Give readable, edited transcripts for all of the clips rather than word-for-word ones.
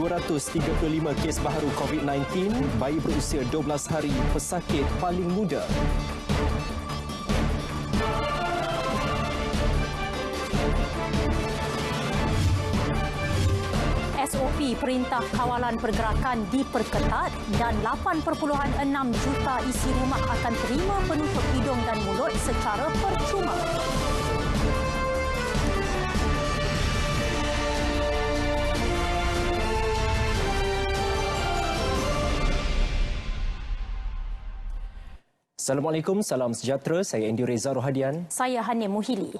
235 kes baharu COVID-19, bayi berusia 12 hari pesakit paling muda. SOP Perintah Kawalan Pergerakan diperketat dan 8.6 juta isi rumah akan terima penutup hidung dan mulut secara percuma. Assalamualaikum, salam sejahtera. Saya Andy Reza Rohadian. Saya Hanim Muhili.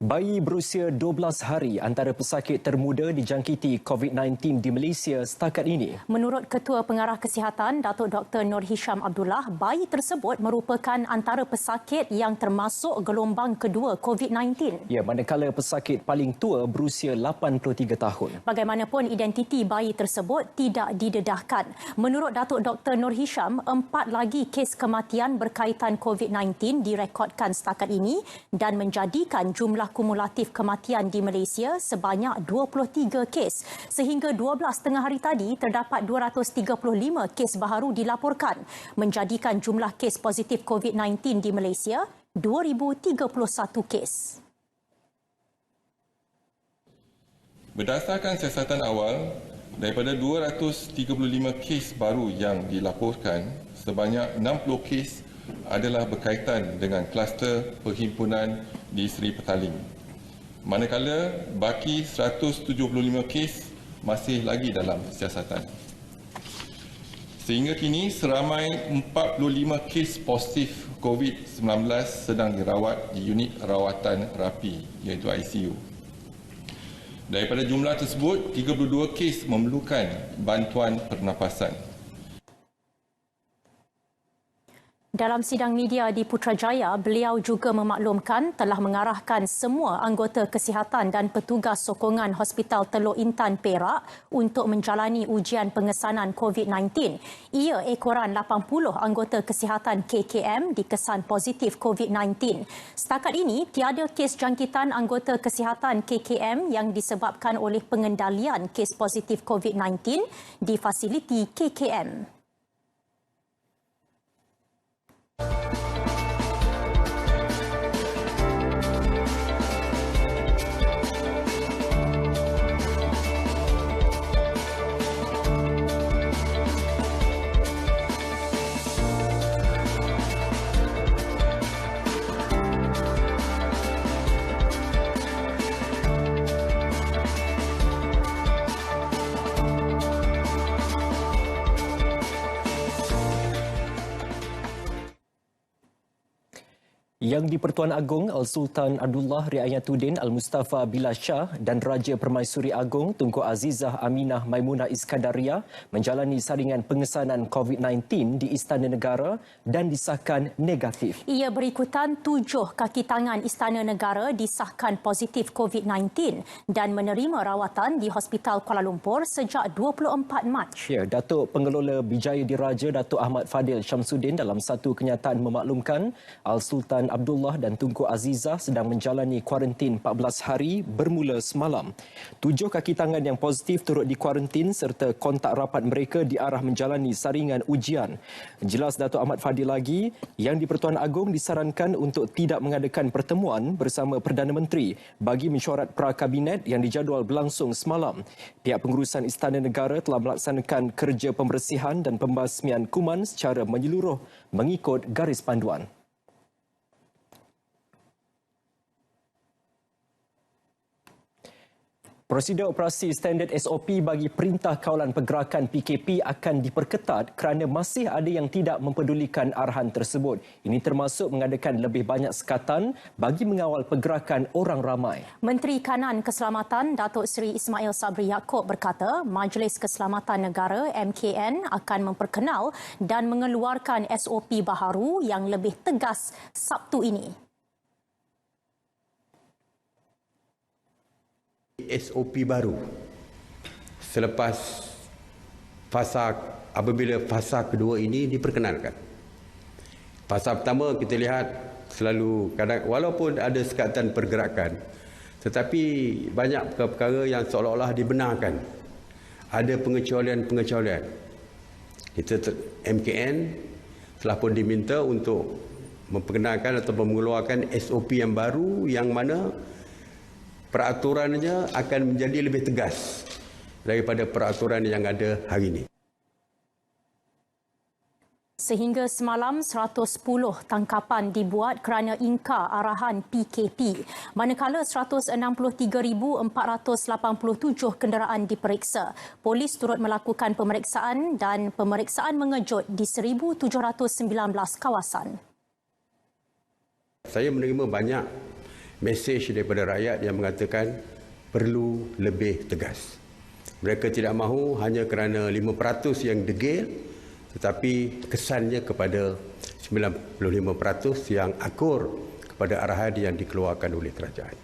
Bayi berusia 12 hari antara pesakit termuda dijangkiti COVID-19 di Malaysia setakat ini. Menurut Ketua Pengarah Kesihatan, Datuk Dr. Nur Hisham Abdullah, bayi tersebut merupakan antara pesakit yang termasuk gelombang kedua COVID-19. Ya, manakala pesakit paling tua berusia 83 tahun. Bagaimanapun, identiti bayi tersebut tidak didedahkan. Menurut Datuk Dr. Nur Hisham, 4 lagi kes kematian berkaitan COVID-19 direkodkan setakat ini dan menjadikan jumlah kumulatif kematian di Malaysia sebanyak 23 kes. Sehingga 12 tengah hari tadi, terdapat 235 kes baharu dilaporkan, menjadikan jumlah kes positif COVID-19 di Malaysia 2,031 kes. Berdasarkan siasatan awal, daripada 235 kes baru yang dilaporkan, sebanyak 60 kes adalah berkaitan dengan kluster perhimpunan di Seri Petaling. Manakala baki 175 kes masih lagi dalam siasatan. Sehingga kini seramai 45 kes positif COVID-19 sedang dirawat di unit rawatan rapi iaitu ICU. Daripada jumlah tersebut, 32 kes memerlukan bantuan pernafasan. Dalam sidang media di Putrajaya, beliau juga memaklumkan telah mengarahkan semua anggota kesihatan dan petugas sokongan Hospital Teluk Intan Perak untuk menjalani ujian pengesanan COVID-19. Ia ekoran 80 anggota kesihatan KKM dikesan positif COVID-19. Setakat ini, tiada kes jangkitan anggota kesihatan KKM yang disebabkan oleh pengendalian kes positif COVID-19 di fasiliti KKM. Yang di-Pertuan Agong Al-Sultan Abdullah Riayatuddin Al-Mustafa Bilal Shah dan Raja Permaisuri Agong Tunku Azizah Aminah Maimunah Iskandariah menjalani saringan pengesanan COVID-19 di Istana Negara dan disahkan negatif. Ia berikutan 7 kaki tangan Istana Negara disahkan positif COVID-19 dan menerima rawatan di Hospital Kuala Lumpur sejak 24 Mac. Ya, Datuk Pengelola Bijaya Diraja Datuk Ahmad Fadil Syamsuddin dalam satu kenyataan memaklumkan Al-Sultan Abdullah dan Tunku Azizah sedang menjalani kuarantin 14 hari bermula semalam. 7 kaki tangan yang positif turut dikuarantin serta kontak rapat mereka diarah menjalani saringan ujian. Jelas Datuk Ahmad Fadil lagi, yang di-Pertuan Agong disarankan untuk tidak mengadakan pertemuan bersama Perdana Menteri bagi mesyuarat pra-kabinet yang dijadual berlangsung semalam. Pihak pengurusan Istana Negara telah melaksanakan kerja pembersihan dan pembasmian kuman secara menyeluruh mengikut garis panduan. Prosedur operasi standard SOP bagi Perintah Kawalan Pergerakan PKP akan diperketat kerana masih ada yang tidak mempedulikan arahan tersebut. Ini termasuk mengadakan lebih banyak sekatan bagi mengawal pergerakan orang ramai. Menteri Kanan Keselamatan Datuk Seri Ismail Sabri Yaakob berkata Majlis Keselamatan Negara MKN akan memperkenal dan mengeluarkan SOP baharu yang lebih tegas Sabtu ini. SOP baru selepas apabila fasa kedua ini diperkenalkan. Fasa pertama kita lihat selalu walaupun ada sekatan pergerakan tetapi banyak perkara yang seolah-olah dibenarkan ada pengecualian. MKN telah pun diminta untuk memperkenalkan atau mengeluarkan SOP yang baru yang mana peraturannya akan menjadi lebih tegas daripada peraturan yang ada hari ini. Sehingga semalam, 110 tangkapan dibuat kerana ingkar arahan PKP, manakala 163,487 kenderaan diperiksa. Polis turut melakukan pemeriksaan dan pemeriksaan mengejut di 1,719 kawasan. Saya menerima banyak mesej daripada rakyat yang mengatakan perlu lebih tegas. Mereka tidak mahu hanya kerana 5% yang degil, tetapi kesannya kepada 95% yang akur kepada arahan yang dikeluarkan oleh kerajaan.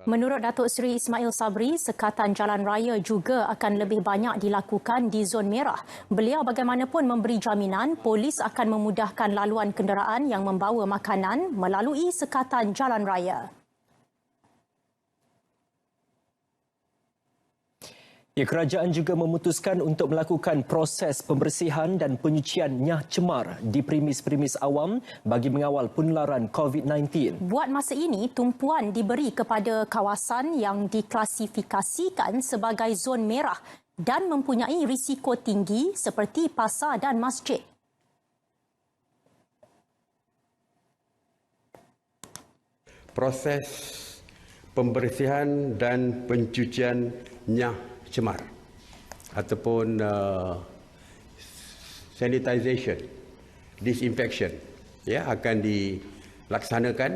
Menurut Datuk Seri Ismail Sabri, sekatan jalan raya juga akan lebih banyak dilakukan di zon merah. Beliau bagaimanapun memberi jaminan polis akan memudahkan laluan kenderaan yang membawa makanan melalui sekatan jalan raya. Kerajaan juga memutuskan untuk melakukan proses pembersihan dan penyucian nyah cemar di premis-premis awam bagi mengawal penularan COVID-19. Buat masa ini, tumpuan diberi kepada kawasan yang diklasifikasikan sebagai zon merah dan mempunyai risiko tinggi seperti pasar dan masjid. Proses pembersihan dan pencucian nyah cemar ataupun sanitization, disinfection akan dilaksanakan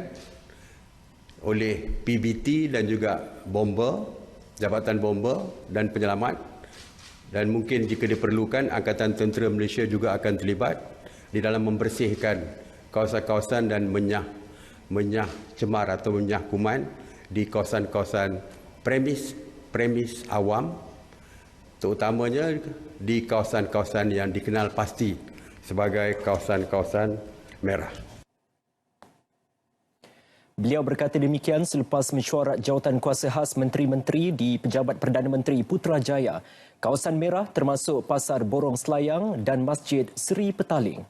oleh PBT dan juga bomba, Jabatan Bomba dan Penyelamat, dan mungkin jika diperlukan Angkatan Tentera Malaysia juga akan terlibat di dalam membersihkan kawasan-kawasan dan menyah cemar atau menyah kuman di kawasan-kawasan premis awam, terutamanya di kawasan-kawasan yang dikenal pasti sebagai kawasan-kawasan merah. Beliau berkata demikian selepas mesyuarat jawatan kuasa khas menteri-menteri di Pejabat Perdana Menteri Putrajaya. Kawasan merah termasuk Pasar Borong Selayang dan Masjid Seri Petaling.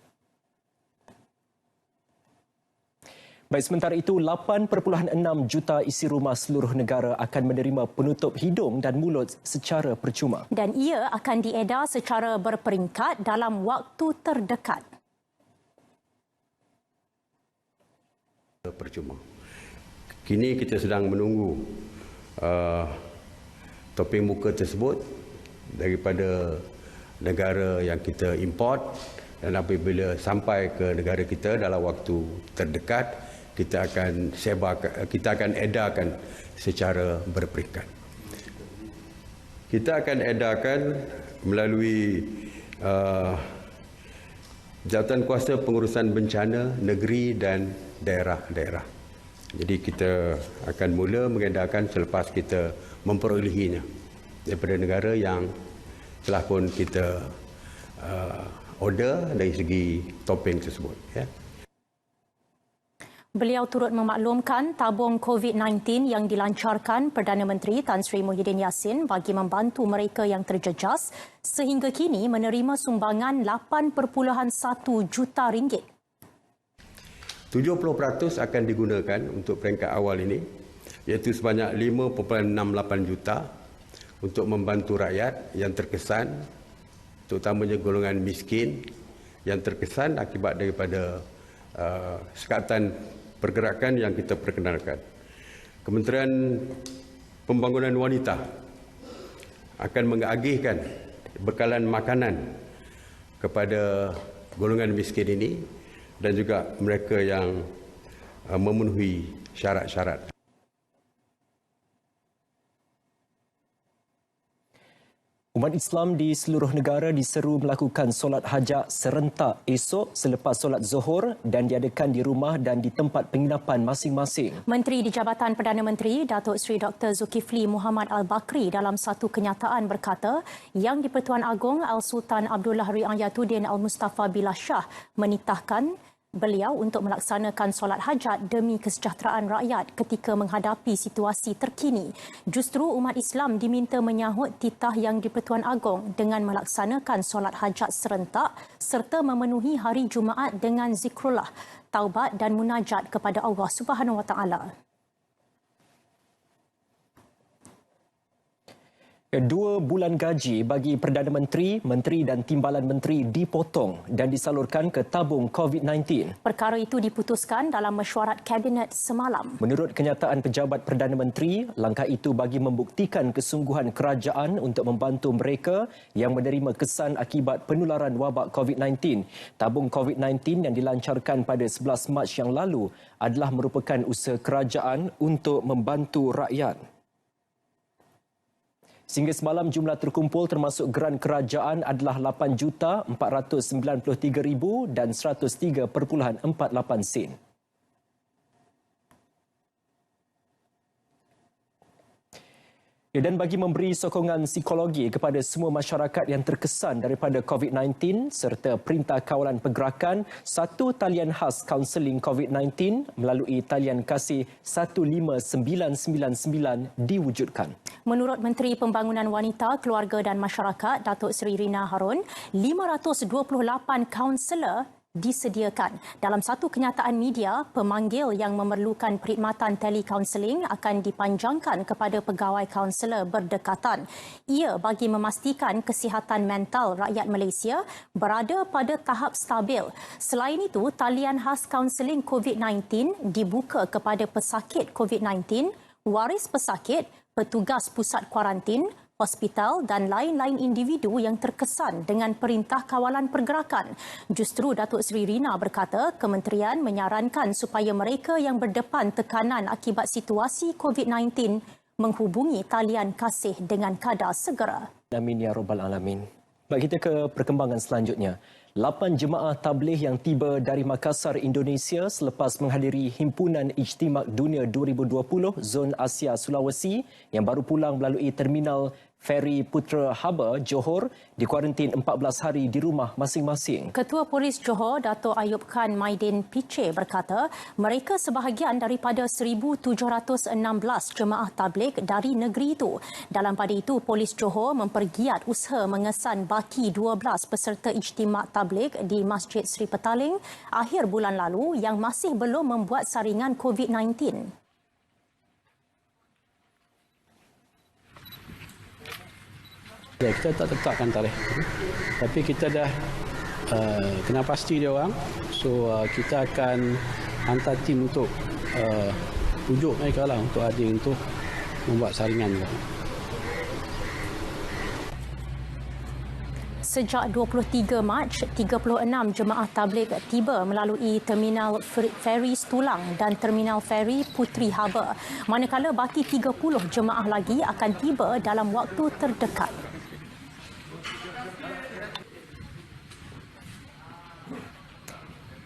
Baik, sementara itu 8.6 juta isi rumah seluruh negara akan menerima penutup hidung dan mulut secara percuma. Dan ia akan diedar secara berperingkat dalam waktu terdekat. Percuma. Kini kita sedang menunggu topeng muka tersebut daripada negara yang kita import, dan apabila sampai ke negara kita dalam waktu terdekat, kita akan edarkan secara berperingkat. Kita akan edarkan melalui Jawatan Kuasa Pengurusan Bencana Negeri dan Daerah-daerah. Jadi kita akan mula mengedarkan selepas kita memperolehinya daripada negara yang telah pun kita order dari segi topeng tersebut. Beliau turut memaklumkan tabung COVID-19 yang dilancarkan Perdana Menteri Tan Sri Muhyiddin Yassin bagi membantu mereka yang terjejas sehingga kini menerima sumbangan 8.1 juta ringgit. 70% akan digunakan untuk peringkat awal ini, iaitu sebanyak 5.68 juta untuk membantu rakyat yang terkesan, terutamanya golongan miskin yang terkesan akibat daripada sekatan pergerakan yang kita perkenalkan. Kementerian Pembangunan Wanita akan mengagihkan bekalan makanan kepada golongan miskin ini dan juga mereka yang memenuhi syarat-syarat. Umat Islam di seluruh negara diseru melakukan solat hajat serentak esok selepas solat Zuhur dan diadakan di rumah dan di tempat penginapan masing-masing. Menteri di Jabatan Perdana Menteri Datuk Seri Dr. Zulkifli Muhammad Al-Bakri dalam satu kenyataan berkata Yang di-Pertuan Agong Al-Sultan Abdullah Riayatuddin Al-Mustafa Billah Shah menitahkan beliau untuk melaksanakan solat hajat demi kesejahteraan rakyat ketika menghadapi situasi terkini. Justru umat Islam diminta menyahut titah Yang di-Pertuan Agong dengan melaksanakan solat hajat serentak serta memenuhi hari Jumaat dengan zikrullah, taubat dan munajat kepada Allah Subhanahu Wa Taala. 2 bulan gaji bagi Perdana Menteri, Menteri dan Timbalan Menteri dipotong dan disalurkan ke tabung COVID-19. Perkara itu diputuskan dalam mesyuarat Kabinet semalam. Menurut kenyataan pejabat Perdana Menteri, langkah itu bagi membuktikan kesungguhan kerajaan untuk membantu mereka yang menerima kesan akibat penularan wabak COVID-19. Tabung COVID-19 yang dilancarkan pada 11 Mac yang lalu adalah merupakan usaha kerajaan untuk membantu rakyat. Sehingga semalam jumlah terkumpul termasuk geran kerajaan adalah 8,493,000 dan 103.48 sen. Dan bagi memberi sokongan psikologi kepada semua masyarakat yang terkesan daripada COVID-19 serta Perintah Kawalan Pergerakan, satu talian khas kaunseling COVID-19 melalui talian kasih 15999 diwujudkan. Menurut Menteri Pembangunan Wanita, Keluarga dan Masyarakat, Datuk Seri Rina Harun, 528 kaunselor disediakan. Dalam satu kenyataan media, pemanggil yang memerlukan perkhidmatan telekaunseling akan dipanjangkan kepada pegawai kaunselor berdekatan. Ia bagi memastikan kesihatan mental rakyat Malaysia berada pada tahap stabil. Selain itu, talian khas kaunseling COVID-19 dibuka kepada pesakit COVID-19, waris pesakit, petugas pusat kuarantin, hospital dan lain-lain individu yang terkesan dengan Perintah Kawalan Pergerakan. Justru Datuk Seri Rina berkata, kementerian menyarankan supaya mereka yang berdepan tekanan akibat situasi COVID-19 menghubungi talian kasih dengan kadar segera. Amin ya Rabbal Alamin. Baik, kita ke perkembangan selanjutnya. 8 jemaah tabligh yang tiba dari Makassar, Indonesia selepas menghadiri Himpunan Ijtimak Dunia 2020 Zon Asia Sulawesi yang baru pulang melalui terminal Feri Putra Harbour, Johor, dikuarantin 14 hari di rumah masing-masing. Ketua Polis Johor, Dato' Ayub Khan Maidin Piche berkata, mereka sebahagian daripada 1,716 jemaah tabligh dari negeri itu. Dalam pada itu, Polis Johor mempergiat usaha mengesan baki 12 peserta ijtimak tabligh di Masjid Sri Petaling akhir bulan lalu yang masih belum membuat saringan COVID-19. Ya, kita tak tetapkan tarikh, tapi kita dah kena pasti dia orang. So kita akan hantar tim untuk pujuk mereka lah untuk hadir untuk membuat saringan juga. Sejak 23 Mac, 36 jemaah tabligh tiba melalui Terminal Feri Tulang dan Terminal Feri Putri Harbour. Manakala baki 30 jemaah lagi akan tiba dalam waktu terdekat.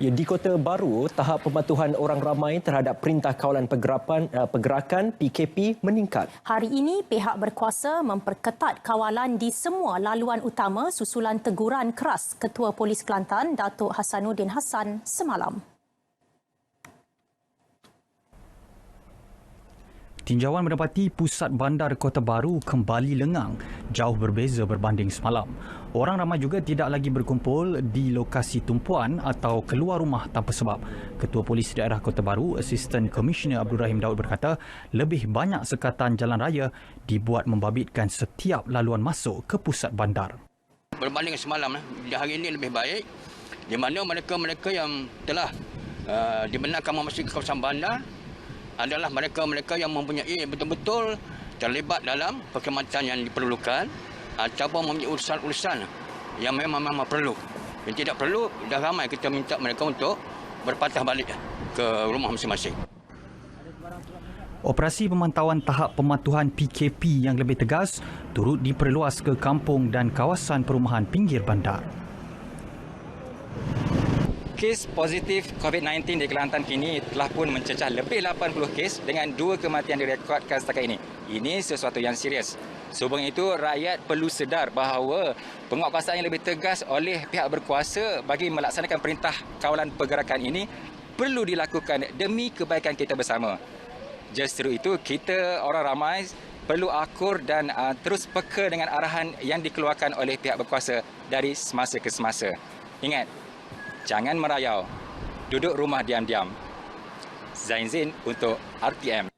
Di Kota Baru, tahap pematuhan orang ramai terhadap Perintah Kawalan Pergerakan PKP meningkat. Hari ini, pihak berkuasa memperketat kawalan di semua laluan utama susulan teguran keras Ketua Polis Kelantan, Datuk Hasanuddin Hassan semalam. Tinjauan mendapati pusat bandar Kota Baru kembali lengang, jauh berbeza berbanding semalam. Orang ramai juga tidak lagi berkumpul di lokasi tumpuan atau keluar rumah tanpa sebab. Ketua Polis Daerah Kota Baru, Asisten Komisioner Abdul Rahim Daud berkata, lebih banyak sekatan jalan raya dibuat membabitkan setiap laluan masuk ke pusat bandar. Berbanding semalam, hari ini lebih baik, di mana mereka-mereka yang telah dibenarkan memasuki kawasan bandar adalah mereka-mereka yang mempunyai betul-betul terlibat dalam perkhidmatan yang diperlukan ataupun mempunyai urusan-urusan yang memang perlu. Yang tidak perlu, dah ramai kita minta mereka untuk berpatah balik ke rumah masing-masing. Operasi pemantauan tahap pematuhan PKP yang lebih tegas turut diperluas ke kampung dan kawasan perumahan pinggir bandar. Kes positif COVID-19 di Kelantan kini telah pun mencecah lebih 80 kes dengan 2 kematian direkodkan setakat ini. Ini sesuatu yang serius. Sehubungan itu, rakyat perlu sedar bahawa penguatkuasaan yang lebih tegas oleh pihak berkuasa bagi melaksanakan perintah kawalan pergerakan ini perlu dilakukan demi kebaikan kita bersama. Justru itu, kita orang ramai perlu akur dan terus peka dengan arahan yang dikeluarkan oleh pihak berkuasa dari semasa ke semasa. Ingat, jangan merayau. Duduk rumah diam-diam. Zain Zain untuk RTM.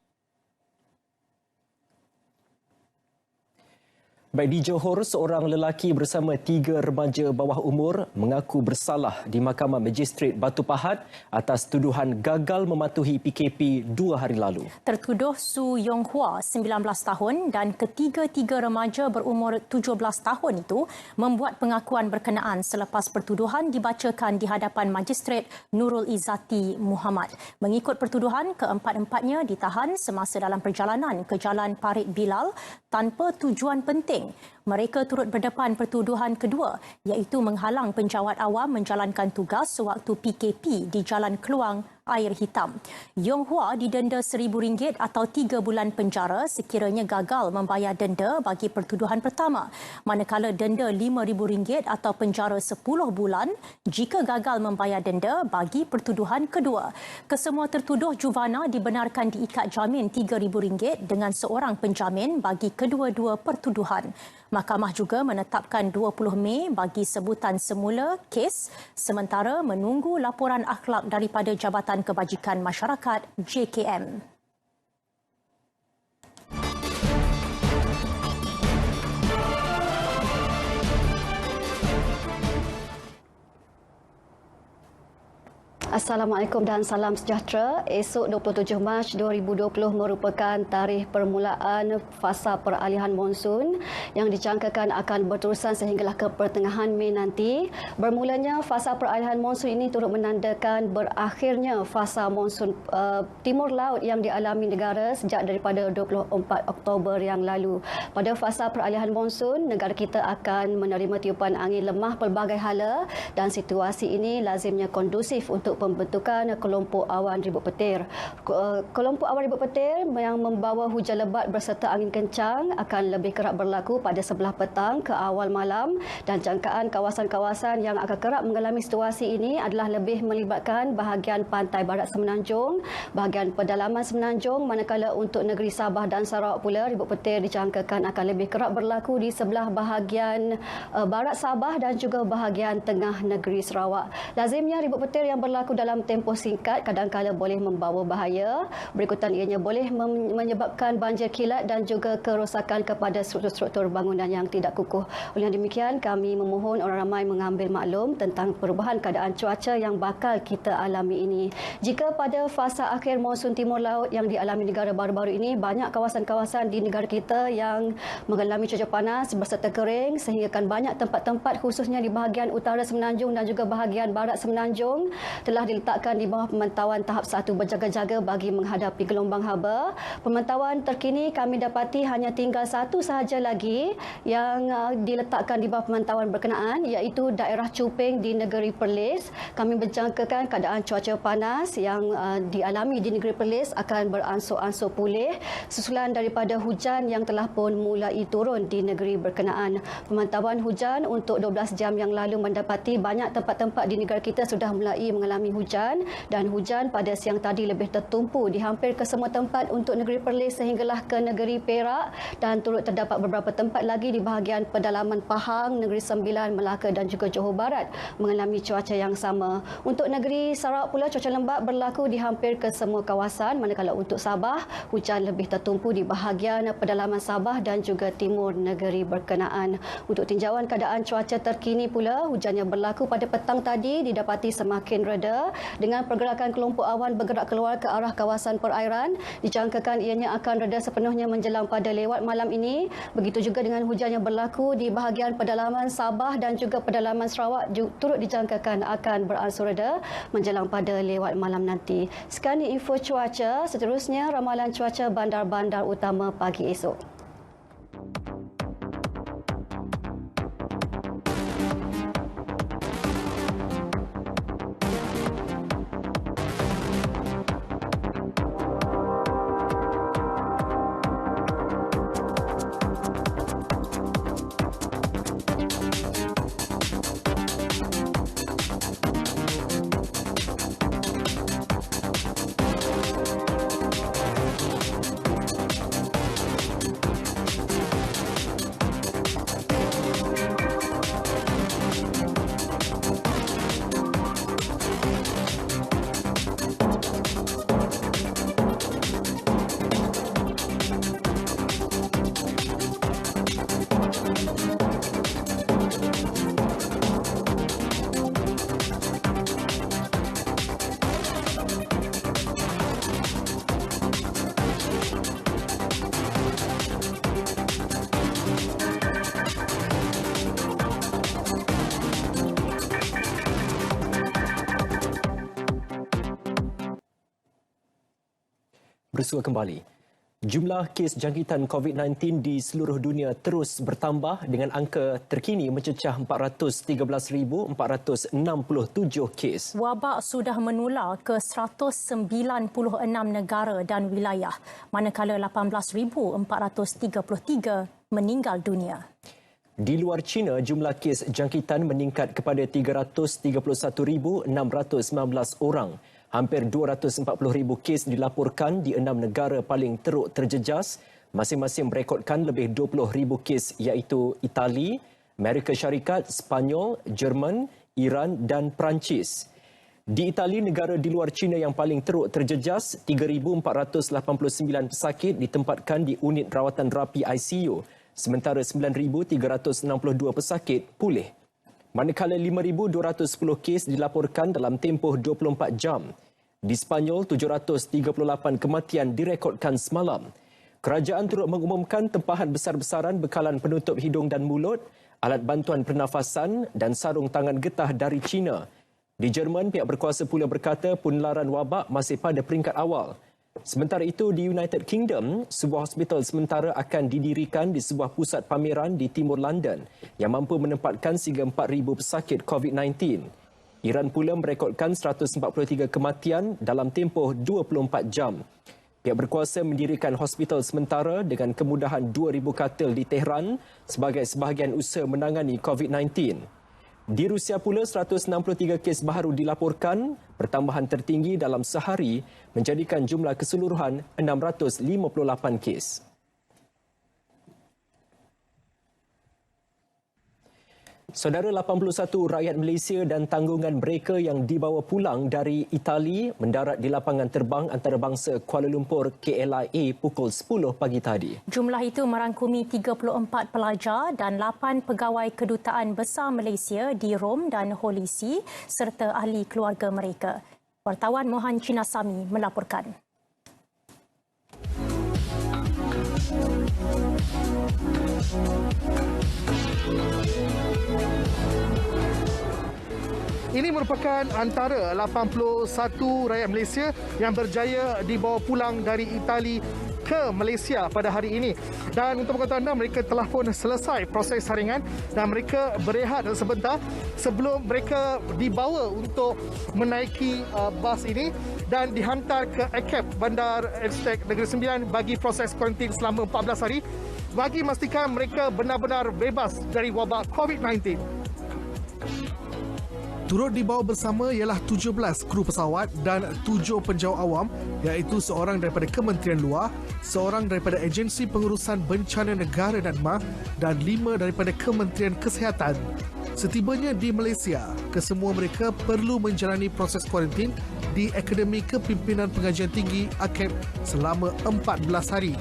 Baik, di Johor, seorang lelaki bersama 3 remaja bawah umur mengaku bersalah di Mahkamah Magistrate Batu Pahat atas tuduhan gagal mematuhi PKP 2 hari lalu. Tertuduh Su Yong Hua, 19 tahun dan ketiga-tiga remaja berumur 17 tahun itu membuat pengakuan berkenaan selepas pertuduhan dibacakan di hadapan Magistrate Nurul Izzati Muhammad. Mengikut pertuduhan, keempat-empatnya ditahan semasa dalam perjalanan ke Jalan Parit Bilal tanpa tujuan penting. Mereka turut berdepan pertuduhan kedua iaitu menghalang penjawat awam menjalankan tugas sewaktu PKP di Jalan Keluang Air Hitam. Yong Hua didenda RM1,000 atau 3 bulan penjara sekiranya gagal membayar denda bagi pertuduhan pertama, manakala denda RM5,000 atau penjara 10 bulan jika gagal membayar denda bagi pertuduhan kedua. Kesemua tertuduh juvana dibenarkan diikat jamin RM3,000 dengan seorang penjamin bagi kedua-dua pertuduhan. Mahkamah juga menetapkan 20 Mei bagi sebutan semula kes sementara menunggu laporan akhlak daripada Jabatan Kebajikan Masyarakat JKM. Assalamualaikum dan salam sejahtera. Esok 27 Mac 2020 merupakan tarikh permulaan fasa peralihan monsun yang dijangkakan akan berterusan sehinggalah ke pertengahan Mei nanti. Bermulanya fasa peralihan monsun ini turut menandakan berakhirnya fasa monsun timur laut yang dialami negara sejak daripada 24 Oktober yang lalu. Pada fasa peralihan monsun, negara kita akan menerima tiupan angin lemah pelbagai hala dan situasi ini lazimnya kondusif untuk pembentukan kelompok awan ribut petir. Kelompok awan ribut petir yang membawa hujan lebat berserta angin kencang akan lebih kerap berlaku pada sebelah petang ke awal malam dan jangkaan kawasan-kawasan yang akan kerap mengalami situasi ini adalah lebih melibatkan bahagian pantai barat Semenanjung, bahagian pedalaman Semenanjung, manakala untuk negeri Sabah dan Sarawak pula ribut petir dijangkakan akan lebih kerap berlaku di sebelah bahagian barat Sabah dan juga bahagian tengah negeri Sarawak. Lazimnya ribut petir yang berlaku dalam tempoh singkat kadang-kala boleh membawa bahaya. Berikutan ianya boleh menyebabkan banjir kilat dan juga kerosakan kepada struktur-struktur bangunan yang tidak kukuh. Oleh demikian, kami memohon orang ramai mengambil maklum tentang perubahan keadaan cuaca yang bakal kita alami ini. Jika pada fasa akhir monsun timur laut yang dialami negara baru-baru ini, banyak kawasan-kawasan di negara kita yang mengalami cuaca panas berserta kering sehingga banyak tempat-tempat khususnya di bahagian utara Semenanjung dan juga bahagian barat Semenanjung telah diletakkan di bawah pemantauan tahap 1 berjaga-jaga bagi menghadapi gelombang haba. Pemantauan terkini kami dapati hanya tinggal satu sahaja lagi yang diletakkan di bawah pemantauan berkenaan iaitu daerah Cuping di negeri Perlis. Kami menjangkakan keadaan cuaca panas yang dialami di negeri Perlis akan beransur-ansur pulih susulan daripada hujan yang telah pun mulai turun di negeri berkenaan. Pemantauan hujan untuk 12 jam yang lalu mendapati banyak tempat-tempat di negara kita sudah mulai mengalami hujan dan hujan pada siang tadi lebih tertumpu di hampir ke semua tempat untuk negeri Perlis sehinggalah ke negeri Perak dan turut terdapat beberapa tempat lagi di bahagian pedalaman Pahang, negeri Sembilan, Melaka dan juga Johor Barat mengalami cuaca yang sama. Untuk negeri Sarawak pula cuaca lembap berlaku di hampir ke semua kawasan, manakala untuk Sabah hujan lebih tertumpu di bahagian pedalaman Sabah dan juga timur negeri berkenaan. Untuk tinjauan keadaan cuaca terkini pula, hujan yang berlaku pada petang tadi didapati semakin reda dengan pergerakan kelompok awan bergerak keluar ke arah kawasan perairan. Dijangkakan ianya akan reda sepenuhnya menjelang pada lewat malam ini. Begitu juga dengan hujan yang berlaku di bahagian pedalaman Sabah dan juga pedalaman Sarawak turut dijangkakan akan beransur reda menjelang pada lewat malam nanti. Sekian info cuaca, seterusnya ramalan cuaca bandar-bandar utama pagi esok. bersua kembali. Jumlah kes jangkitan COVID-19 di seluruh dunia terus bertambah dengan angka terkini mencecah 413,467 kes. Wabak sudah menular ke 196 negara dan wilayah, manakala 18,433 meninggal dunia. Di luar China, jumlah kes jangkitan meningkat kepada 331,619 orang. Hampir 240,000 kes dilaporkan di 6 negara paling teruk terjejas, masing-masing merekodkan lebih 20,000 kes iaitu Itali, Amerika Syarikat, Sepanyol, Jerman, Iran dan Perancis. Di Itali, negara di luar China yang paling teruk terjejas, 3,489 pesakit ditempatkan di unit rawatan rapi ICU, sementara 9,362 pesakit pulih. Manakala 5,210 kes dilaporkan dalam tempoh 24 jam. Di Sepanyol, 738 kematian direkodkan semalam. Kerajaan turut mengumumkan tempahan besar-besaran bekalan penutup hidung dan mulut, alat bantuan pernafasan dan sarung tangan getah dari China. Di Jerman, pihak berkuasa pula berkata penularan wabak masih pada peringkat awal. Sementara itu, di United Kingdom, sebuah hospital sementara akan didirikan di sebuah pusat pameran di timur London yang mampu menempatkan sehingga 4,000 pesakit COVID-19. Iran pula merekodkan 143 kematian dalam tempoh 24 jam. Pihak berkuasa mendirikan hospital sementara dengan kemudahan 2,000 katil di Tehran sebagai sebahagian usaha menangani COVID-19. Di Rusia pula, 163 kes baru dilaporkan, pertambahan tertinggi dalam sehari menjadikan jumlah keseluruhan 658 kes. Saudara, 81 rakyat Malaysia dan tanggungan mereka yang dibawa pulang dari Itali mendarat di lapangan terbang antarabangsa Kuala Lumpur KLIA pukul 10 pagi tadi. Jumlah itu merangkumi 34 pelajar dan 8 pegawai Kedutaan Besar Malaysia di Rom dan Holy See serta ahli keluarga mereka. Wartawan Mohan Chinasami melaporkan. Ini merupakan antara 81 rakyat Malaysia yang berjaya dibawa pulang dari Itali ke Malaysia pada hari ini. Dan untuk pengetahuan anda, mereka telah pun selesai proses saringan dan mereka berehat sebentar sebelum mereka dibawa untuk menaiki bas ini dan dihantar ke ACAP Bandar Elstek Negeri Sembilan bagi proses kuarantin selama 14 hari bagi memastikan mereka benar-benar bebas dari wabak COVID-19. Turut dibawa bersama ialah 17 kru pesawat dan 7 penjauh awam iaitu seorang daripada Kementerian Luar, seorang daripada Agensi Pengurusan Bencana Negara NADMA dan 5 daripada Kementerian Kesihatan. Setibanya di Malaysia, kesemua mereka perlu menjalani proses kuarantin di Akademi Kepimpinan Pengajian Tinggi AKEP selama 14 hari.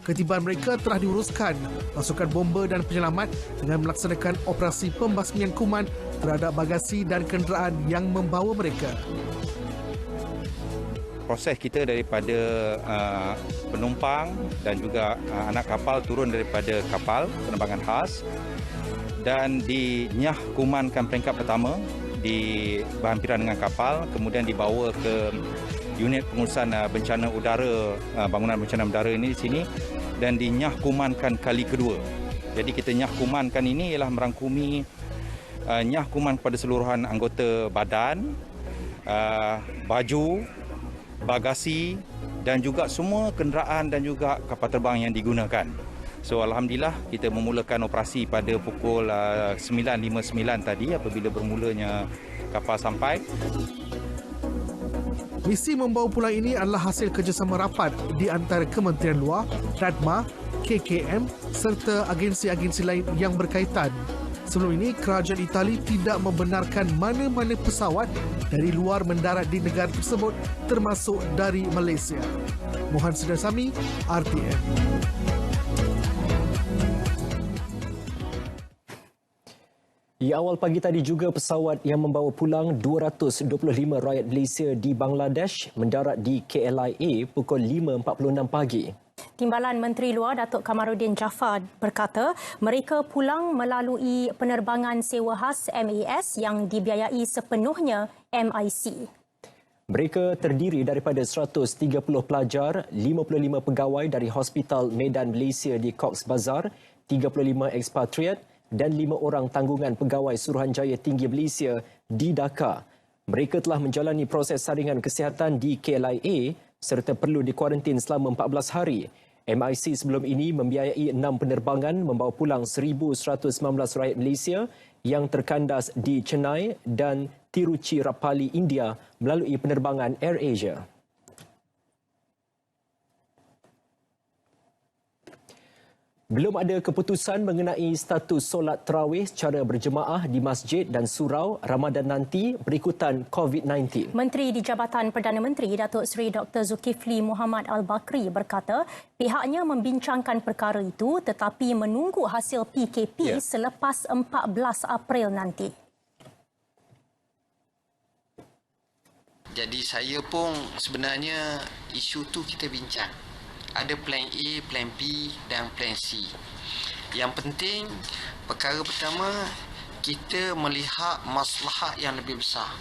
Ketibaan mereka telah diuruskan pasukan bomba dan penyelamat dengan melaksanakan operasi pembasmian kuman terhadap bagasi dan kenderaan yang membawa mereka. Proses kita daripada penumpang dan juga anak kapal turun daripada kapal penerbangan khas dan dinyah kumankan peringkat pertama di berhampiran dengan kapal, kemudian dibawa ke unit pengurusan bencana udara, bangunan bencana udara ini di sini dan dinyah kumankan kali kedua. Jadi kita nyah kumankan ini ialah merangkumi nyah kuman kepada seluruhan anggota badan, baju, bagasi dan juga semua kenderaan dan juga kapal terbang yang digunakan. So alhamdulillah kita memulakan operasi pada pukul 9.59 tadi apabila bermulanya kapal sampai. Misi membawa pulang ini adalah hasil kerjasama rapat di antara Kementerian Luar, NADMA, KKM serta agensi-agensi lain yang berkaitan. Sebelum ini, kerajaan Itali tidak membenarkan mana-mana pesawat dari luar mendarat di negara tersebut termasuk dari Malaysia. Mohan Chinasami, RTM. Di awal pagi tadi juga pesawat yang membawa pulang 225 rakyat Malaysia di Bangladesh mendarat di KLIA pukul 5.46 pagi. Timbalan Menteri Luar Datuk Kamaruddin Jaafar berkata mereka pulang melalui penerbangan sewa khas MAS yang dibiayai sepenuhnya MIC. Mereka terdiri daripada 130 pelajar, 55 pegawai dari Hospital Medan Malaysia di Cox Bazar, 35 ekspatriat dan 5 orang tanggungan pegawai Suruhanjaya Tinggi Malaysia di Dhaka. Mereka telah menjalani proses saringan kesihatan di KLIA serta perlu dikuarantin selama 14 hari. MIC sebelum ini membiayai 6 penerbangan membawa pulang 1,119 rakyat Malaysia yang terkandas di Chennai dan Tiruchirappalli, India melalui penerbangan AirAsia. Belum ada keputusan mengenai status solat tarawih secara berjemaah di masjid dan surau Ramadan nanti berikutan COVID-19. Menteri di Jabatan Perdana Menteri Datuk Seri Dr. Zulkifli Muhammad Al-Bakri berkata pihaknya membincangkan perkara itu tetapi menunggu hasil PKP selepas 14 April nanti. Jadi saya pun sebenarnya isu tu kita bincang. Ada plan A, plan B dan plan C. Yang penting, perkara pertama, kita melihat maslahat yang lebih besar.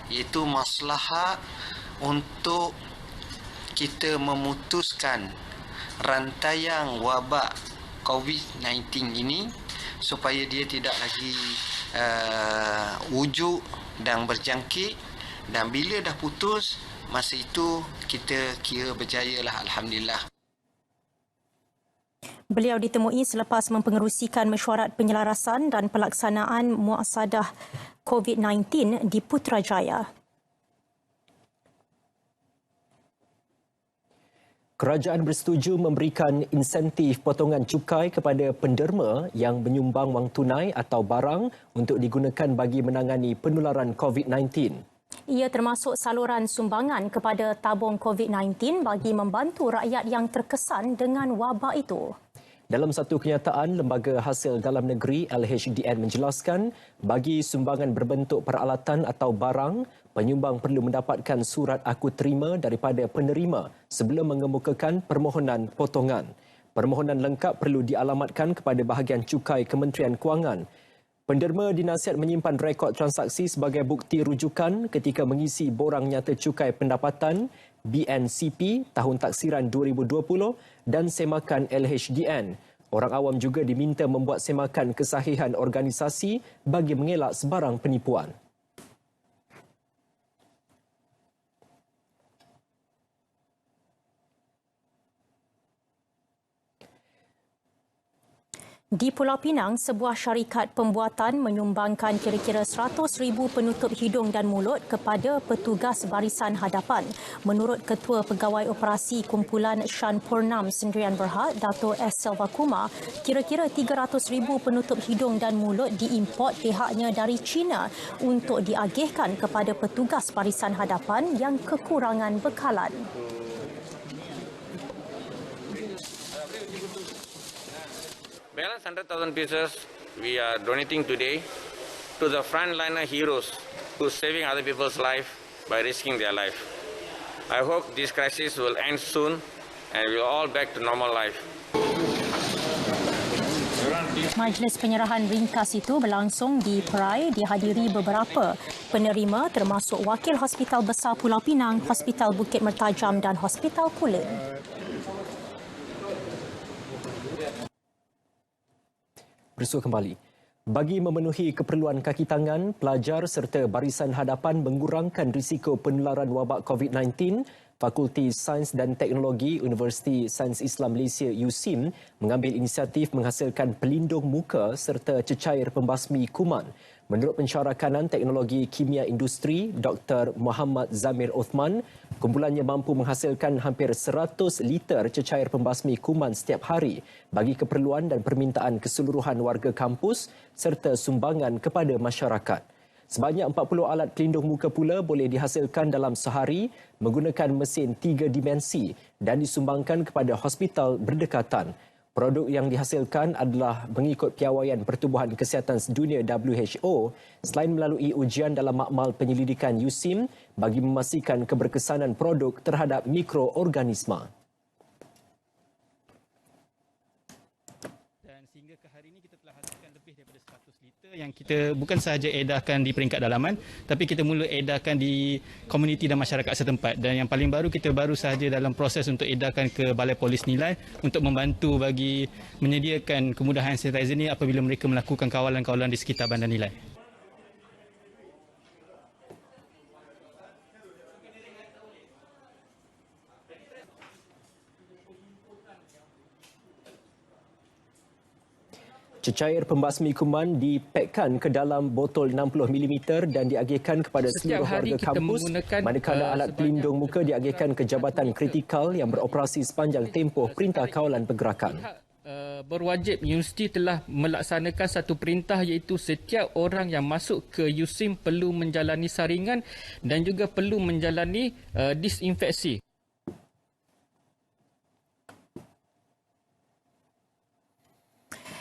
Iaitu maslahat untuk kita memutuskan rantaian wabak COVID-19 ini supaya dia tidak lagi wujud dan berjangkit. Dan bila dah putus, masa itu kita kira berjaya lah, alhamdulillah. Beliau ditemui selepas mempengerusikan mesyuarat penyelarasan dan pelaksanaan muasadah COVID-19 di Putrajaya. Kerajaan bersetuju memberikan insentif potongan cukai kepada penderma yang menyumbang wang tunai atau barang untuk digunakan bagi menangani penularan COVID-19. Ia termasuk saluran sumbangan kepada tabung COVID-19 bagi membantu rakyat yang terkesan dengan wabak itu. Dalam satu kenyataan, Lembaga Hasil Dalam Negeri LHDN menjelaskan bagi sumbangan berbentuk peralatan atau barang, penyumbang perlu mendapatkan surat aku terima daripada penerima sebelum mengemukakan permohonan potongan. Permohonan lengkap perlu dialamatkan kepada bahagian cukai Kementerian Kewangan. Penderma dinasihat menyimpan rekod transaksi sebagai bukti rujukan ketika mengisi borang nyata cukai pendapatan BNCP tahun taksiran 2020 dan semakan LHDN. Orang awam juga diminta membuat semakan kesahihan organisasi bagi mengelak sebarang penipuan. Di Pulau Pinang, sebuah syarikat pembuatan menyumbangkan kira-kira 100,000 penutup hidung dan mulut kepada petugas barisan hadapan. Menurut Ketua Pegawai Operasi Kumpulan Shan Purnam Sendirian Berhad, Dato' S. Selva Kumar, kira-kira 300,000 penutup hidung dan mulut diimport pihaknya dari China untuk diagihkan kepada petugas barisan hadapan yang kekurangan bekalan. Balance 100,000 pieces we are donating today to the frontliner heroes who are saving other people's life by risking their life. I hope this crisis will end soon and we are all back to normal life. Majlis penyerahan ringkas itu berlangsung di Perai dihadiri beberapa penerima termasuk Wakil Hospital Besar Pulau Pinang, Hospital Bukit Mertajam dan Hospital Kulim. Bersua kembali. Bagi memenuhi keperluan kaki tangan, pelajar serta barisan hadapan mengurangkan risiko penularan wabak COVID-19, Fakulti Sains dan Teknologi Universiti Sains Islam Malaysia USIM mengambil inisiatif menghasilkan pelindung muka serta cecair pembasmi kuman. Menurut Pensyarah Kanan Teknologi Kimia Industri, Dr. Muhammad Zamir Othman, kumpulannya mampu menghasilkan hampir 100 liter cecair pembasmi kuman setiap hari bagi keperluan dan permintaan keseluruhan warga kampus serta sumbangan kepada masyarakat. Sebanyak 40 alat pelindung muka pula boleh dihasilkan dalam sehari menggunakan mesin 3 dimensi dan disumbangkan kepada hospital berdekatan. Produk yang dihasilkan adalah mengikut piawaian Pertubuhan Kesihatan Sedunia WHO selain melalui ujian dalam makmal penyelidikan USIM bagi memastikan keberkesanan produk terhadap mikroorganisma. Hingga ke hari ini kita telah hasilkan lebih daripada 100 liter yang kita bukan sahaja edarkan di peringkat dalaman, tapi kita mula edarkan di komuniti dan masyarakat setempat. Dan yang paling baru, kita baru sahaja dalam proses untuk edarkan ke Balai Polis Nilai untuk membantu bagi menyediakan kemudahan sanitizer ini apabila mereka melakukan kawalan-kawalan di sekitar Bandar Nilai. Cecair pembasmi kuman dipekkan ke dalam botol 60mm dan diagihkan kepada seluruh warga kampus, manakala alat pelindung muka diagihkan ke jabatan kritikal yang beroperasi sepanjang tempoh Perintah Kawalan Pergerakan. Berwajib universiti telah melaksanakan satu perintah, iaitu setiap orang yang masuk ke USIM perlu menjalani saringan dan juga perlu menjalani disinfeksi.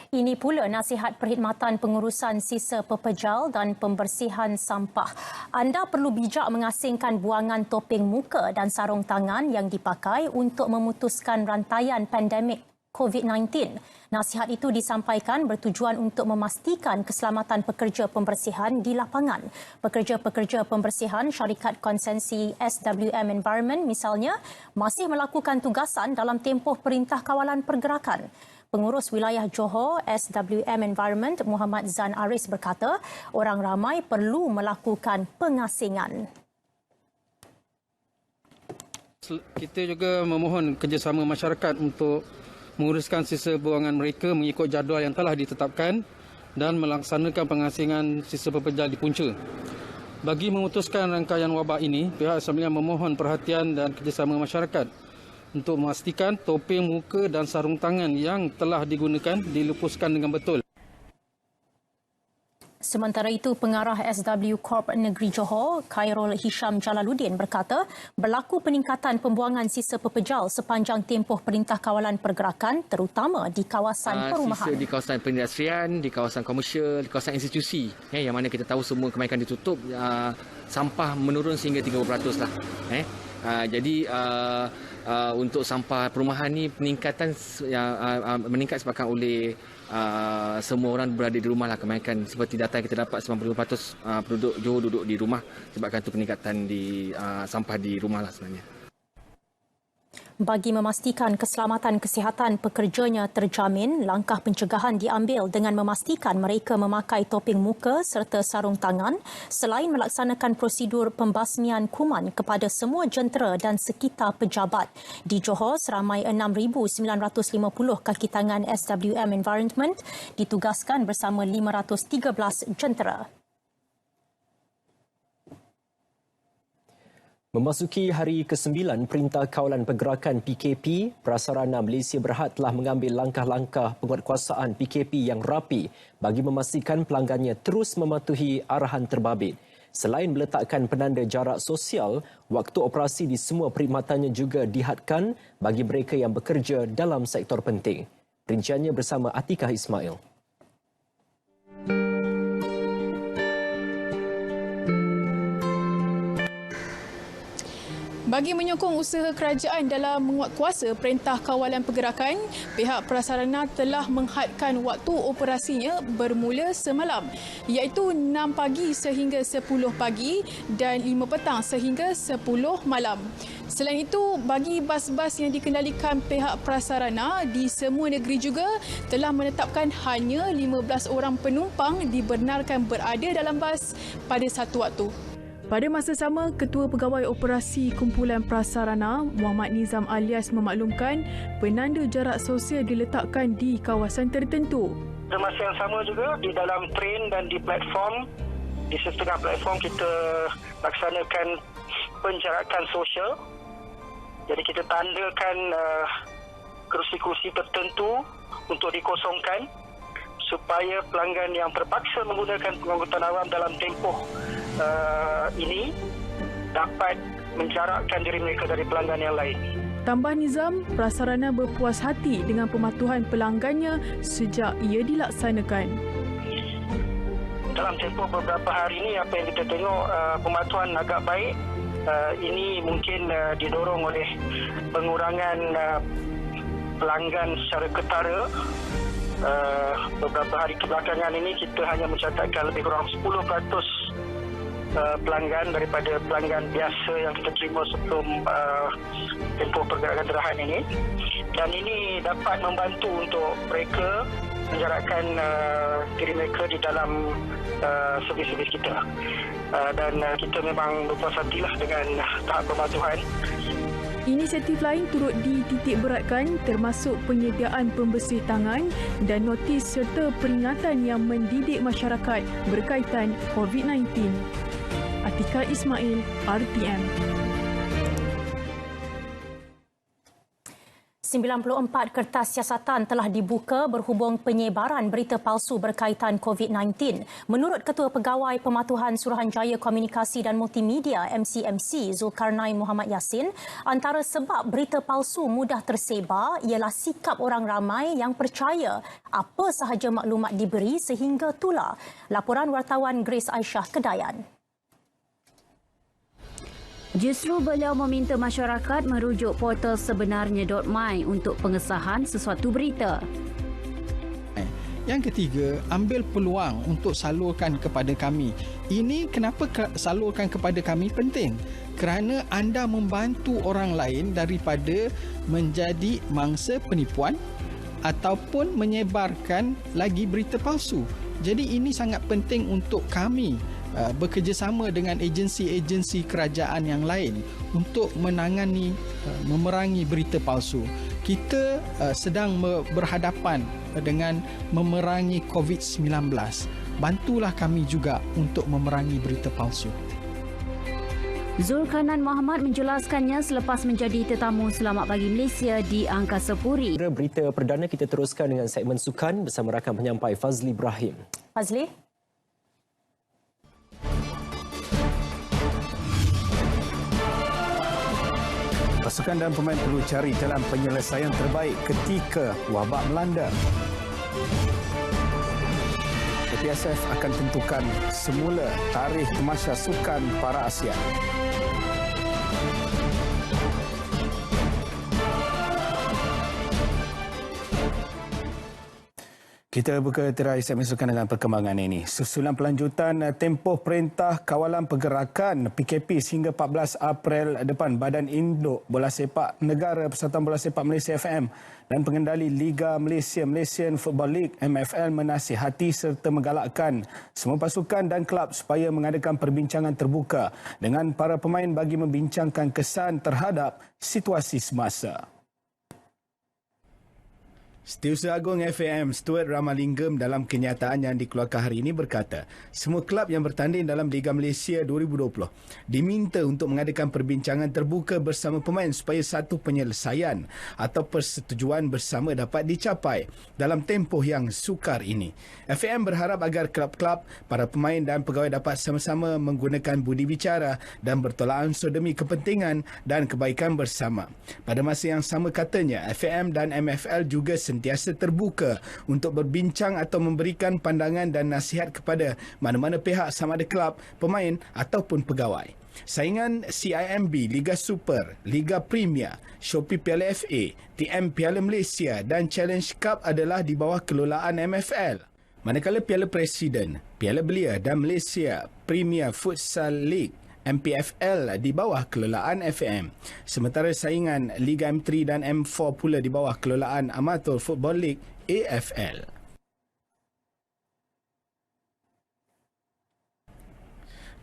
Ini pula nasihat perkhidmatan pengurusan sisa pepejal dan pembersihan sampah. Anda perlu bijak mengasingkan buangan topeng muka dan sarung tangan yang dipakai untuk memutuskan rantaian pandemik COVID-19. Nasihat itu disampaikan bertujuan untuk memastikan keselamatan pekerja pembersihan di lapangan. Pekerja-pekerja pembersihan syarikat konsensi SWM Environment misalnya masih melakukan tugasan dalam tempoh Perintah Kawalan Pergerakan. Pengurus Wilayah Johor SWM Environment Muhammad Zan Aris berkata, orang ramai perlu melakukan pengasingan. Kita juga memohon kerjasama masyarakat untuk menguruskan sisa buangan mereka mengikut jadual yang telah ditetapkan dan melaksanakan pengasingan sisa pepejal di punca. Bagi memutuskan rangkaian wabak ini, pihak SWM memohon perhatian dan kerjasama masyarakat untuk memastikan topeng muka dan sarung tangan yang telah digunakan dilepaskan dengan betul. Sementara itu, Pengarah SW Corp Negeri Johor, Khairul Hisham Jalaluddin berkata, berlaku peningkatan pembuangan sisa pepejal sepanjang tempoh Perintah Kawalan Pergerakan, terutama di kawasan perumahan. Sisa di kawasan perindustrian, di kawasan komersial, di kawasan institusi, yang mana kita tahu semua kebanyakan ditutup, sampah menurun sehingga 30% lah. Jadi untuk sampah perumahan ni peningkatan meningkat sebabkan oleh semua orang berada di rumah lah, kebanyakan seperti data yang kita dapat 95% penduduk Johor duduk di rumah, sebabkan itu peningkatan di sampah di rumah lah sebenarnya. Bagi memastikan keselamatan kesihatan pekerjanya terjamin, langkah pencegahan diambil dengan memastikan mereka memakai topeng muka serta sarung tangan selain melaksanakan prosedur pembasmian kuman kepada semua jentera dan sekitar pejabat. Di Johor, seramai 6,950 kaki tangan SWM Environment ditugaskan bersama 513 jentera. Memasuki hari ke-9 Perintah Kawalan Pergerakan PKP, Prasarana Malaysia Berhad telah mengambil langkah-langkah penguatkuasaan PKP yang rapi bagi memastikan pelanggannya terus mematuhi arahan terbabit. Selain meletakkan penanda jarak sosial, waktu operasi di semua perkhidmatannya juga dihadkan bagi mereka yang bekerja dalam sektor penting. Rinciannya bersama Atikah Ismail. Bagi menyokong usaha kerajaan dalam menguatkuasa Perintah Kawalan Pergerakan, pihak prasarana telah menghadkan waktu operasinya bermula semalam, iaitu 6 pagi sehingga 10 pagi dan 5 petang sehingga 10 malam. Selain itu, bagi bas-bas yang dikendalikan pihak prasarana di semua negeri juga telah menetapkan hanya 15 orang penumpang dibenarkan berada dalam bas pada satu waktu. Pada masa sama, Ketua Pegawai Operasi Kumpulan Prasarana Muhammad Nizam Alias memaklumkan penanda jarak sosial diletakkan di kawasan tertentu. Pada masa yang sama juga di dalam train dan di platform, di setengah platform kita laksanakan penjarakan sosial. Jadi kita tandakan kerusi-kerusi tertentu untuk dikosongkan supaya pelanggan yang terpaksa menggunakan pengangkutan awam dalam tempoh ini dapat menjarakkan diri mereka dari pelanggan yang lain. Tambah Nizam, prasarana berpuas hati dengan pematuhan pelanggannya sejak ia dilaksanakan. Dalam tempoh beberapa hari ini, apa yang kita tengok pematuhan agak baik. Ini mungkin didorong oleh pengurangan pelanggan secara ketara beberapa hari kebelakangan ini kita hanya mencatatkan lebih kurang 10% pelanggan daripada pelanggan biasa yang kita terima sebelum tempoh pergerakan derahan ini, dan ini dapat membantu untuk mereka menjarakkan diri mereka di dalam servis-servis kita, dan kita memang berpuas hatilah dengan tahap pembantuan. Inisiatif lain turut dititik beratkan termasuk penyediaan pembersih tangan dan notis serta peringatan yang mendidik masyarakat berkaitan COVID-19. Atika Ismail, RTM. 94 kertas siasatan telah dibuka berhubung penyebaran berita palsu berkaitan COVID-19. Menurut Ketua Pegawai Pematuhan Suruhanjaya Komunikasi dan Multimedia MCMC Zulkarnain Muhammad Yassin, antara sebab berita palsu mudah tersebar ialah sikap orang ramai yang percaya apa sahaja maklumat diberi sehingga tular. Laporan wartawan Grace Aisyah Kedayan. Justru beliau meminta masyarakat merujuk portal sebenarnya.my untuk pengesahan sesuatu berita. Yang ketiga, ambil peluang untuk salurkan kepada kami. Ini kenapa salurkan kepada kami penting? Kerana anda membantu orang lain daripada menjadi mangsa penipuan ataupun menyebarkan lagi berita palsu. Jadi ini sangat penting untuk kami bekerjasama dengan agensi-agensi kerajaan yang lain untuk menangani, memerangi berita palsu. Kita sedang berhadapan dengan memerangi COVID-19. Bantulah kami juga untuk memerangi berita palsu. Zulkarnain Muhammad menjelaskannya selepas menjadi tetamu Selamat Pagi Malaysia di Angkasa Puri. Berita perdana kita teruskan dengan segmen sukan bersama rakan penyampai Fazli Ibrahim. Fazli? Pasukan dan pemain perlu cari jalan penyelesaian terbaik ketika wabak melanda. PPSF akan tentukan semula tarikh Tamasya Sukan Para Asia. Kita buka tirai segmen sukan dengan perkembangan ini. Susulan pelanjutan tempoh Perintah Kawalan Pergerakan PKP sehingga 14 April depan, Badan Induk Bola Sepak Negara Persatuan Bola Sepak Malaysia FM dan pengendali Liga Malaysia Malaysian Football League MFL menasihati serta menggalakkan semua pasukan dan kelab supaya mengadakan perbincangan terbuka dengan para pemain bagi membincangkan kesan terhadap situasi semasa. Setiausaha Agung FAM Stuart Ramalingam dalam kenyataan yang dikeluarkan hari ini berkata, semua kelab yang bertanding dalam Liga Malaysia 2020 diminta untuk mengadakan perbincangan terbuka bersama pemain supaya satu penyelesaian atau persetujuan bersama dapat dicapai dalam tempoh yang sukar ini. FAM berharap agar kelab-kelab, para pemain dan pegawai dapat sama-sama menggunakan budi bicara dan bertolak ansur demi kepentingan dan kebaikan bersama. Pada masa yang sama katanya, FAM dan MFL juga sentiasa terbuka untuk berbincang atau memberikan pandangan dan nasihat kepada mana-mana pihak sama ada kelab, pemain ataupun pegawai. Saingan CIMB, Liga Super, Liga Premier, Shopee Piala FA, TM Piala Malaysia dan Challenge Cup adalah di bawah kelolaan MFL. Manakala Piala Presiden, Piala Belia dan Malaysia Premier Futsal League MPFL di bawah kelolaan FAM. Sementara saingan Liga M3 dan M4 pula di bawah kelolaan Amateur Football League AFL.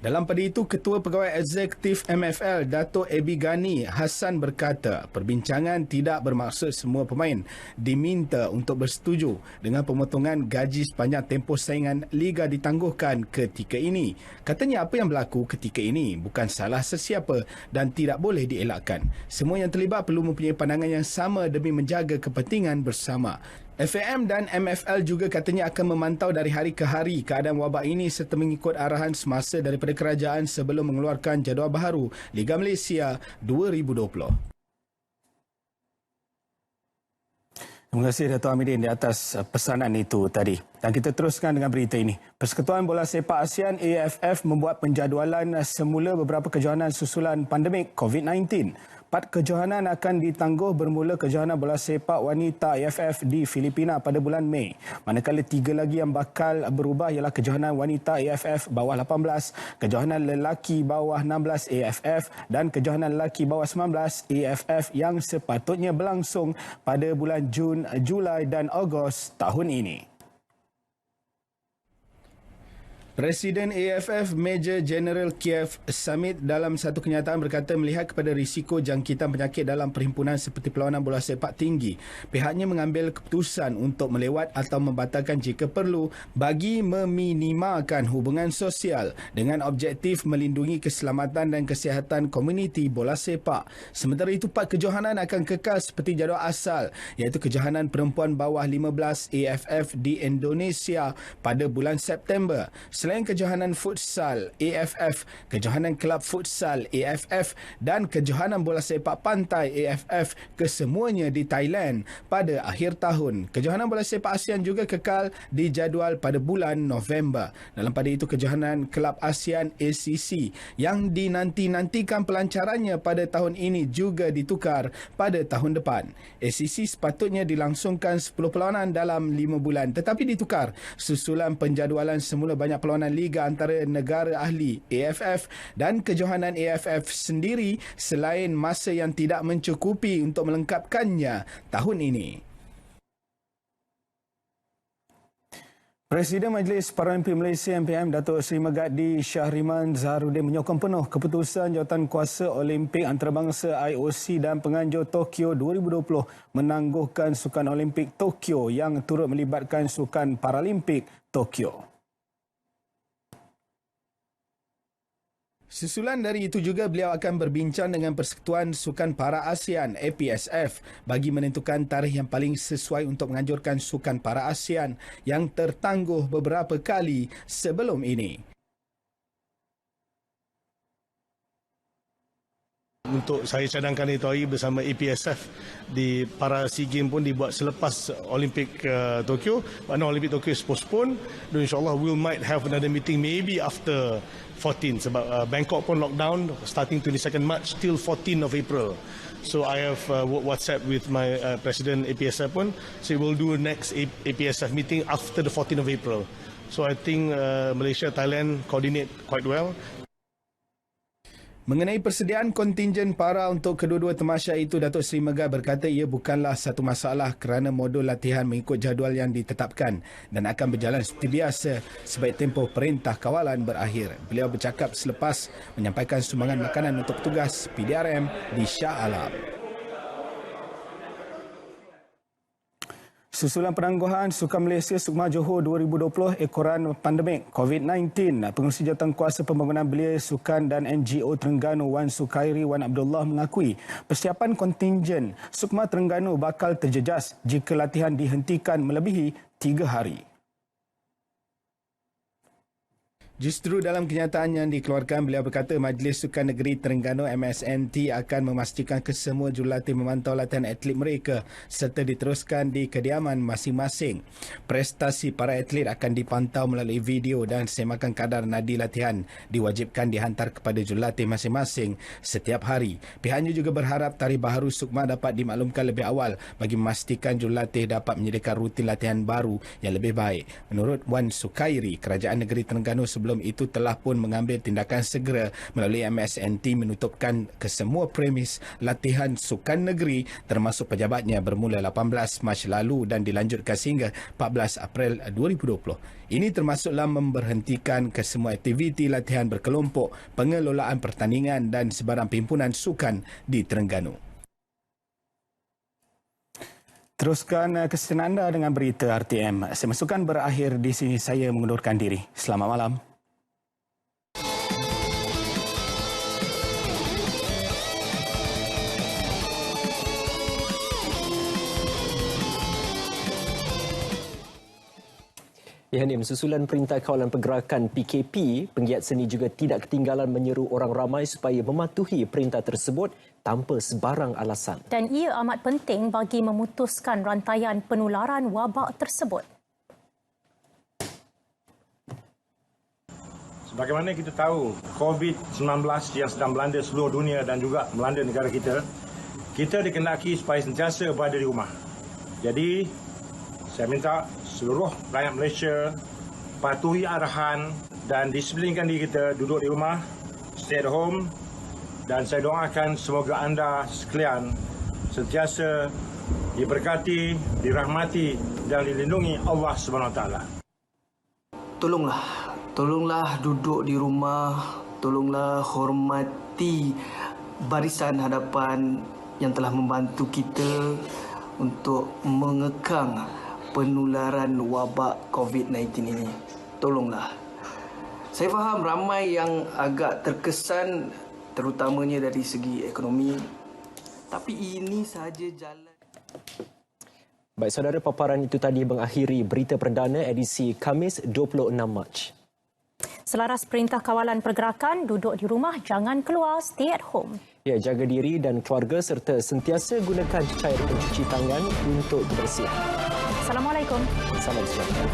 Dalam pada itu, Ketua Pegawai Eksekutif MFL, Dato' Ebi Ghani Hassan berkata, perbincangan tidak bermaksud semua pemain diminta untuk bersetuju dengan pemotongan gaji sepanjang tempoh saingan Liga ditangguhkan ketika ini. Katanya apa yang berlaku ketika ini bukan salah sesiapa dan tidak boleh dielakkan. Semua yang terlibat perlu mempunyai pandangan yang sama demi menjaga kepentingan bersama. FAM dan MFL juga katanya akan memantau dari hari ke hari keadaan wabak ini serta mengikut arahan semasa daripada kerajaan sebelum mengeluarkan jadual baharu Liga Malaysia 2020. Terima kasih Dato' Hamidin di atas pesanan itu tadi. Dan kita teruskan dengan berita ini. Persekutuan Bola Sepak ASEAN AFF membuat penjadualan semula beberapa kejohanan susulan pandemik COVID-19. 4 kejohanan akan ditangguh bermula kejohanan bola sepak wanita AFF di Filipina pada bulan Mei. Manakala 3 lagi yang bakal berubah ialah kejohanan wanita AFF bawah 18, kejohanan lelaki bawah 16 AFF dan kejohanan lelaki bawah 19 AFF yang sepatutnya berlangsung pada bulan Jun, Julai dan Ogos tahun ini. Presiden AFF Major General Kiev Samit dalam satu kenyataan berkata melihat kepada risiko jangkitan penyakit dalam perhimpunan seperti perlawanan bola sepak tinggi, pihaknya mengambil keputusan untuk melewat atau membatalkan jika perlu bagi meminimalkan hubungan sosial dengan objektif melindungi keselamatan dan kesihatan komuniti bola sepak. Sementara itu, 4 kejohanan akan kekal seperti jadual asal, iaitu kejohanan perempuan bawah 15 AFF di Indonesia pada bulan September. Selain kejohanan futsal AFF, kejohanan kelab futsal AFF dan kejohanan bola sepak pantai AFF kesemuanya di Thailand pada akhir tahun. Kejohanan bola sepak ASEAN juga kekal dijadual pada bulan November. Dalam pada itu, kejohanan kelab ASEAN ACC yang dinanti-nantikan pelancarannya pada tahun ini juga ditukar pada tahun depan. ACC sepatutnya dilangsungkan 10 perlawanan dalam 5 bulan tetapi ditukar susulan penjadualan semula banyak perlawanan liga antara negara ahli AFF dan kejohanan AFF sendiri selain masa yang tidak mencukupi untuk melengkapkannya tahun ini. Presiden Majlis Paralimpik Malaysia MPM Datuk Seri Megati Syahriman Zaharuddin menyokong penuh keputusan Jawatankuasa Olimpik Antarabangsa IOC dan penganjur Tokyo 2020 menangguhkan Sukan Olimpik Tokyo yang turut melibatkan Sukan Paralimpik Tokyo. Susulan dari itu juga beliau akan berbincang dengan Persekutuan Sukan Para ASEAN APSF bagi menentukan tarikh yang paling sesuai untuk menganjurkan Sukan Para ASEAN yang tertangguh beberapa kali sebelum ini. Untuk saya cadangkan itu hari bersama APSF di para SEA Games pun dibuat selepas Olimpik Tokyo. Mana Olimpik Tokyo is postponed. Dan insyaAllah we might have another meeting maybe after 14 sebab Bangkok pun lockdown starting 22nd March till 14 of April. So I have WhatsApp with my President APSF pun. So we'll do next APSF meeting after the 14th of April. So I think Malaysia, Thailand coordinate quite well. Mengenai persediaan kontingen para untuk kedua-dua tamasya itu, Datuk Seri Megat berkata ia bukanlah satu masalah kerana modul latihan mengikut jadual yang ditetapkan dan akan berjalan seperti biasa sebaik tempoh perintah kawalan berakhir. Beliau bercakap selepas menyampaikan sumbangan makanan untuk petugas PDRM di Shah Alam. Susulan penangguhan Sukan Malaysia Sukma Johor 2020 ekoran pandemik COVID-19, Pengerusi Jawatankuasa Pembangunan Belia Sukan dan NGO Terengganu Wan Sukairi Wan Abdullah mengakui persiapan kontingen Sukma Terengganu bakal terjejas jika latihan dihentikan melebihi 3 hari. Justru dalam kenyataan yang dikeluarkan, beliau berkata Majlis Sukan Negeri Terengganu MSNT akan memastikan kesemua jurulatih memantau latihan atlet mereka serta diteruskan di kediaman masing-masing. Prestasi para atlet akan dipantau melalui video dan semakan kadar nadi latihan diwajibkan dihantar kepada jurulatih masing-masing setiap hari. Pihaknya juga berharap tarikh baharu Sukma dapat dimaklumkan lebih awal bagi memastikan jurulatih dapat menyediakan rutin latihan baru yang lebih baik. Menurut Wan Sukairi, Kerajaan Negeri Terengganu sebelum itu telah pun mengambil tindakan segera melalui MSNT menutupkan kesemua premis latihan sukan negeri termasuk pejabatnya bermula 18 Mac lalu dan dilanjutkan sehingga 14 April 2020. Ini termasuklah memberhentikan kesemua aktiviti latihan berkelompok, pengelolaan pertandingan dan sebarang perhimpunan sukan di Terengganu. Teruskan kesihatan anda dengan berita RTM. Semasukan berakhir di sini, saya mengundurkan diri. Selamat malam. Hanim, susulan Perintah Kawalan Pergerakan PKP, penggiat seni juga tidak ketinggalan menyeru orang ramai supaya mematuhi perintah tersebut tanpa sebarang alasan. Dan ia amat penting bagi memutuskan rantaian penularan wabak tersebut. Sebagaimana kita tahu, COVID-19 yang sedang melanda seluruh dunia dan juga melanda negara kita kita dikehendaki supaya sentiasa berada di rumah. Jadi, saya minta seluruh rakyat Malaysia patuhi arahan dan disiplinkan diri kita duduk di rumah, stay at home, dan saya doakan semoga anda sekalian sentiasa diberkati, dirahmati dan dilindungi Allah SWT. Tolonglah duduk di rumah, tolonglah hormati barisan hadapan yang telah membantu kita untuk mengekang penularan wabak COVID-19 ini. Tolonglah. Saya faham ramai yang agak terkesan terutamanya dari segi ekonomi. Tapi ini sahaja jalan. Baik, saudara, paparan itu tadi mengakhiri berita perdana edisi Khamis 26 Mac. Selaras Perintah Kawalan Pergerakan, duduk di rumah, jangan keluar, stay at home. Ya, jaga diri dan keluarga serta sentiasa gunakan cair pencuci tangan untuk kebersihan. Assalamualaikum. Salam sejahtera.